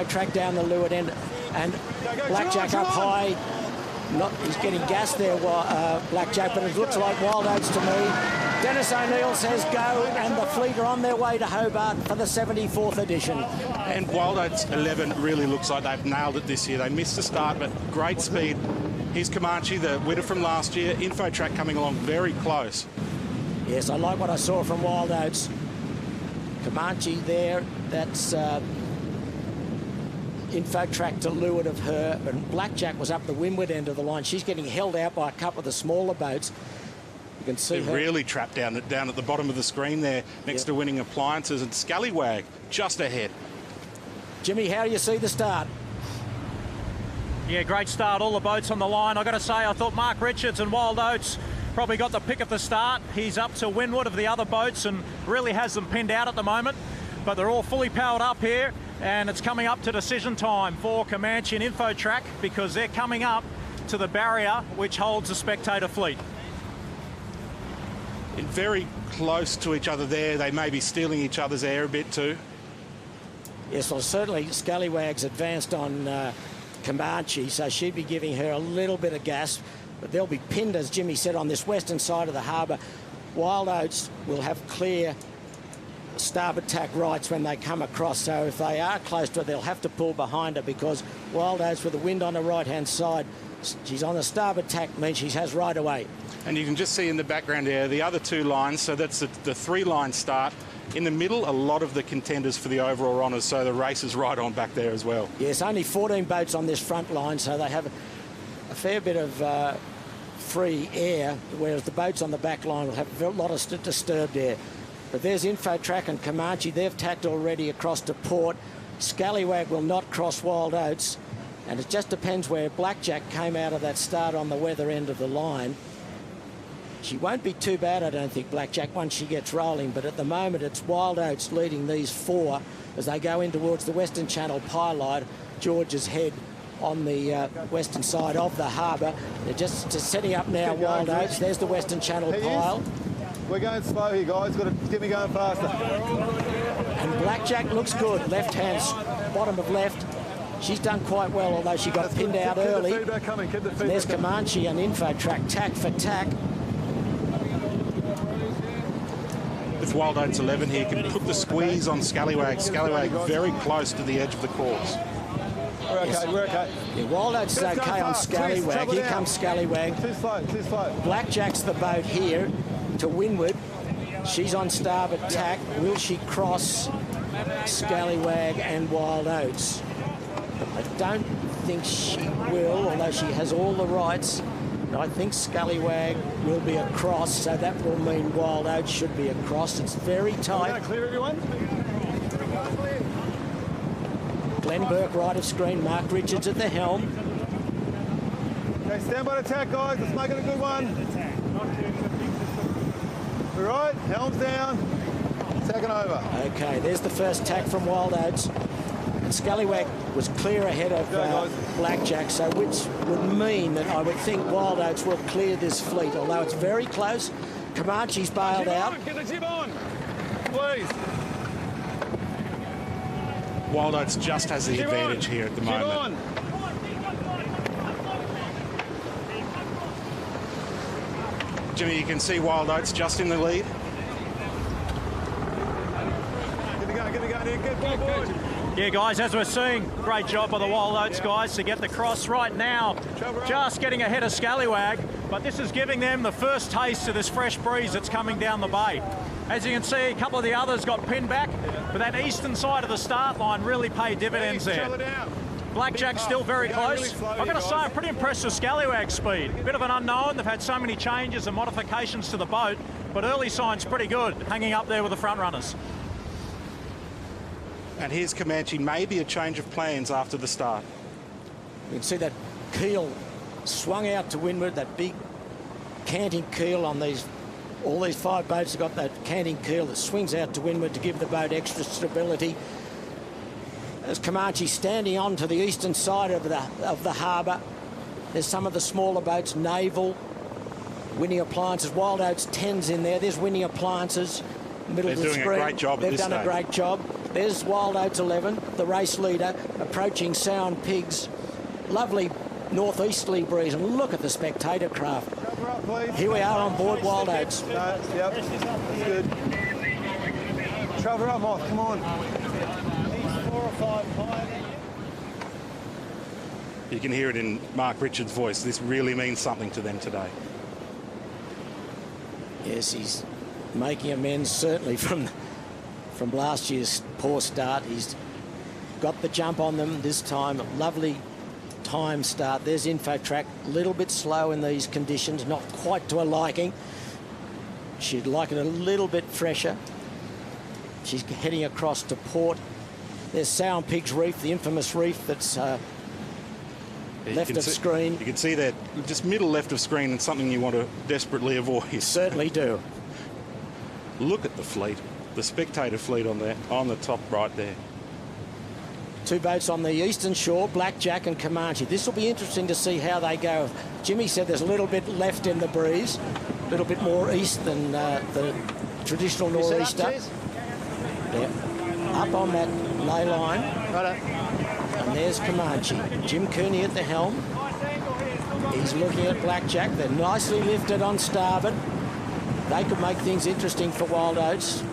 Track down the leeward end, and Blackjack up high. He's getting gas there, Blackjack, but it looks like Wild Oats to me. Dennis O'Neill says go, and the fleet are on their way to Hobart for the 74th edition. And Wild Oats 11 really looks like they've nailed it this year. They missed the start, but great speed. Here's Comanche, the winner from last year. Info Track coming along very close. Yes, I like what I saw from Wild Oats. Comanche there, that's Info Track to leeward of her, and Blackjack was up the windward end of the line. She's getting held out by a couple of the smaller boats. You can see they're really trapped down at the bottom of the screen there, next to Winning Appliances, and Scallywag just ahead. Jimmy, how do you see the start? Yeah, great start. All the boats on the line. I've got to say, I thought Mark Richards and Wild Oats probably got the pick at the start. He's up to windward of the other boats and really has them pinned out at the moment. But they're all fully powered up here, and it's coming up to decision time for Comanche and Info Track, because they're coming up to the barrier which holds the spectator fleet. Very close to each other there. They may be stealing each other's air a bit too. Yes, well, certainly Scallywag's advanced on Comanche, so she'd be giving her a little bit of gas, but they'll be pinned, as Jimmy said, on this western side of the harbour. Wild Oats will have clear starboard tack rights when they come across, so if they are close to her, they'll have to pull behind her, because Wild Oats, with the wind on the right-hand side, she's on the starboard tack, means she has right away. And you can just see in the background there the other two lines, so that's the three-line start. In the middle, a lot of the contenders for the overall honours, so the race is right on back there as well. Yes, only 14 boats on this front line, so they have a fair bit of free air, whereas the boats on the back line will have a lot of disturbed air. But there's Info Track and Comanche. They've tacked already across to port. Scallywag will not cross Wild Oats, and it just depends where Blackjack came out of that start on the weather end of the line. She won't be too bad, I don't think, Blackjack, once she gets rolling, but at the moment it's Wild Oats leading these four as they go in towards the Western Channel Pylite, George's Head on the western side of the harbour. They're just setting up now, Wild Oats. There's the Western Channel Pile. We're going slow here, guys. Got to get me going faster. And Blackjack looks good. Left hand, bottom of left. She's done quite well, although she got pinned out early. There's Comanche and Info Track, tack for tack. With Wild Oats 11 here, can put the squeeze on Scallywag. Scallywag very close to the edge of the course. We're okay, we're okay. Yeah, Wild Oats is okay on Scallywag. Here comes Scallywag. Too slow, too slow. Blackjack's the boat here to windward. She's on starboard tack. Will she cross Scallywag and Wild Oats? I don't think she will, although she has all the rights. I think Scallywag will be across, so that will mean Wild Oats should be across. It's very tight. Clear, everyone. Glenn Burke right of screen, Mark Richards at the helm. Okay, stand by the tack, guys. Let's make it a good one. All right, helm's down. Tacking over. Okay, there's the first tack from Wild Oats. And Scallywag was clear ahead of Blackjack, so which would mean that I would think Wild Oats will clear this fleet, although it's very close. Comanche's bailed out. Get the jib on, please. Wild Oats just has the advantage here at the moment. Jimmy, you can see Wild Oats just in the lead. Get me going, get forward. Yeah, guys, as we're seeing, great job by the Wild Oats guys to get the cross right now. Just getting ahead of Scallywag, but this is giving them the first taste of this fresh breeze that's coming down the bay. As you can see, a couple of the others got pinned back, but that eastern side of the start line really paid dividends there. Blackjack's still very close. I've got to say, I'm pretty impressed with Scallywag's speed. A bit of an unknown. They've had so many changes and modifications to the boat, but early signs pretty good, hanging up there with the front runners. And here's Comanche, maybe a change of plans after the start. You can see that keel swung out to windward, that big canting keel on these. All these five boats have got that canting keel that swings out to windward to give the boat extra stability. There's Comanche standing on to the eastern side of the harbour. There's some of the smaller boats, Naval, Winning Appliances, Wild Oats 10's in there. There's Winning Appliances, middle of the screen. They're doing a great job at this stage. They've done a great job. There's Wild Oats 11, the race leader, approaching Sound Pigs. Lovely northeasterly breeze, and look at the spectator craft. Cover up, please. Here we are on board Wild Oats. No, yep, that's good. Travel up, Moth, come on. He's 4 or 5 higher than you. You can hear it in Mark Richards' voice. This really means something to them today. Yes, he's making amends certainly from last year's poor start. He's got the jump on them this time. Lovely time start. There's InfoTrack, a little bit slow in these conditions, not quite to her liking. She'd like it a little bit fresher. She's heading across to port. There's Sound Pigs Reef, the infamous reef that's left of screen. You can see that just middle left of screen, and something you want to desperately avoid. You certainly do. Look at the fleet, the spectator fleet on the top right there. Two boats on the eastern shore, Blackjack and Comanche. This will be interesting to see how they go. Jimmy said there's a little bit left in the breeze, a little bit more east than the traditional nor'easter. Yeah. Up on that ley line. And there's Comanche. Jim Cooney at the helm. He's looking at Blackjack. They're nicely lifted on starboard. They could make things interesting for Wild Oats.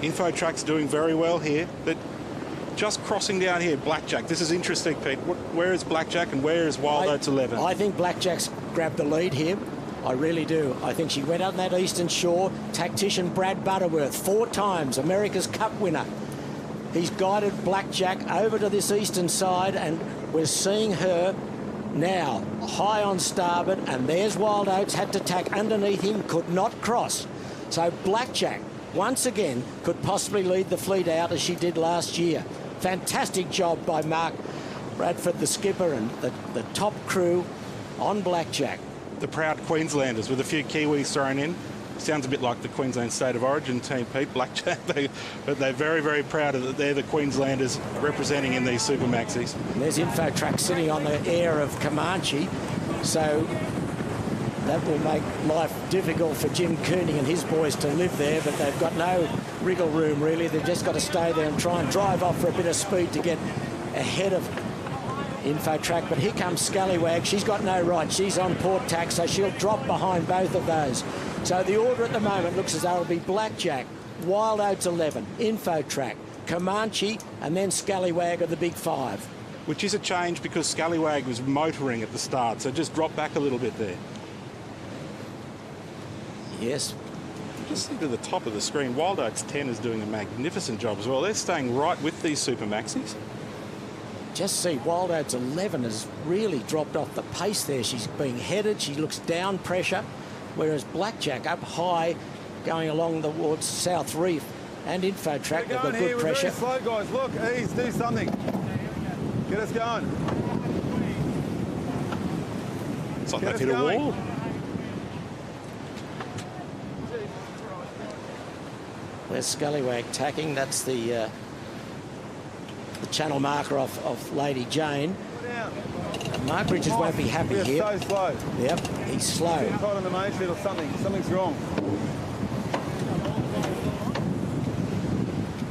InfoTrack's doing very well here, but just crossing down here, Blackjack. This is interesting, Pete. Where is Blackjack and where is Wild Oats 11? I think Blackjack's grabbed the lead here. I really do. I think she went out on that eastern shore. Tactician Brad Butterworth, 4 times America's Cup winner. He's guided Blackjack over to this eastern side, and we're seeing her now high on starboard, and there's Wild Oats, had to tack underneath him, could not cross. So Blackjack, once again, could possibly lead the fleet out as she did last year. Fantastic job by Mark Bradford, the skipper, and the top crew on Blackjack. The proud Queenslanders with a few Kiwis thrown in. Sounds a bit like the Queensland State of Origin team, Pete, Blackjack. But they're very, very proud that they're the Queenslanders representing in these Super Maxis. And there's InfoTrack sitting on the air of Comanche. So that will make life difficult for Jim Cooney and his boys to live there, but they've got no wriggle room, really. They've just got to stay there and try and drive off for a bit of speed to get ahead of InfoTrack. But here comes Scallywag. She's got no right. She's on port tack, so she'll drop behind both of those. So the order at the moment looks as though it'll be Blackjack, Wild Oats 11, InfoTrack, Comanche, and then Scallywag are the big 5. Which is a change because Scallywag was motoring at the start, so just drop back a little bit there. Yes. Just see to the top of the screen, Wild Oats 10 is doing a magnificent job as well. They're staying right with these Super Maxis. Just see, Wild Oats 11 has really dropped off the pace there. She's being headed. She looks down pressure, whereas Blackjack up high, going along towards South Reef and InfoTrack with a good pressure. We're very slow, guys. Look, ease, do something. Get us going. It's like they've hit a wall. There's Scallywag tacking. That's the channel marker of Lady Jane. Mark Bridges won't be happy here. here. So slow. Yep, he's slow. Tight on the main sheet or something. Something's wrong.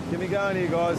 Get me going here, guys.